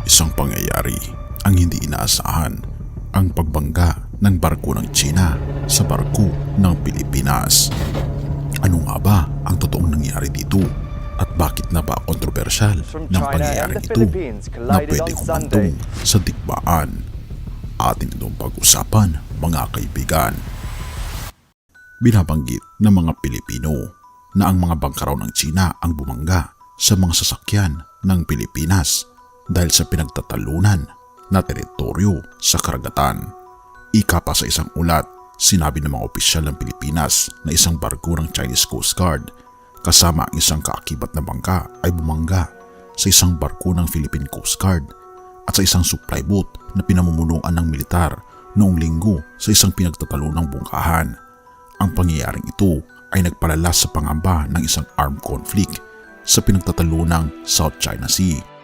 Isang pangyayari ang hindi inaasahan, ang pagbangga ng barko ng China sa barko ng Pilipinas. Ano nga ba ang totoong nangyari dito at bakit na ba kontrobersyal ng pangyayaring ito na pwedeng humantong sa digmaan? Atin itong pag-usapan, mga kaibigan. Binabanggit ng mga Pilipino na ang mga bangka raw ng China ang bumangga sa mga sasakyan ng Pilipinas dahil sa pinagtatalunan na teritoryo sa karagatan. Ika pa sa isang ulat, sinabi ng mga opisyal ng Pilipinas na isang barko ng Chinese Coast Guard kasama ang isang kaakibat na bangka ay bumangga sa isang barko ng Philippine Coast Guard at sa isang supply boat na pinamumunuan ng militar noong Linggo sa isang pinagtatalunang bungkahan. Ang pangyayaring ito ay nagpalala sa pangamba ng isang armed conflict sa pinagtatalunang South China Sea.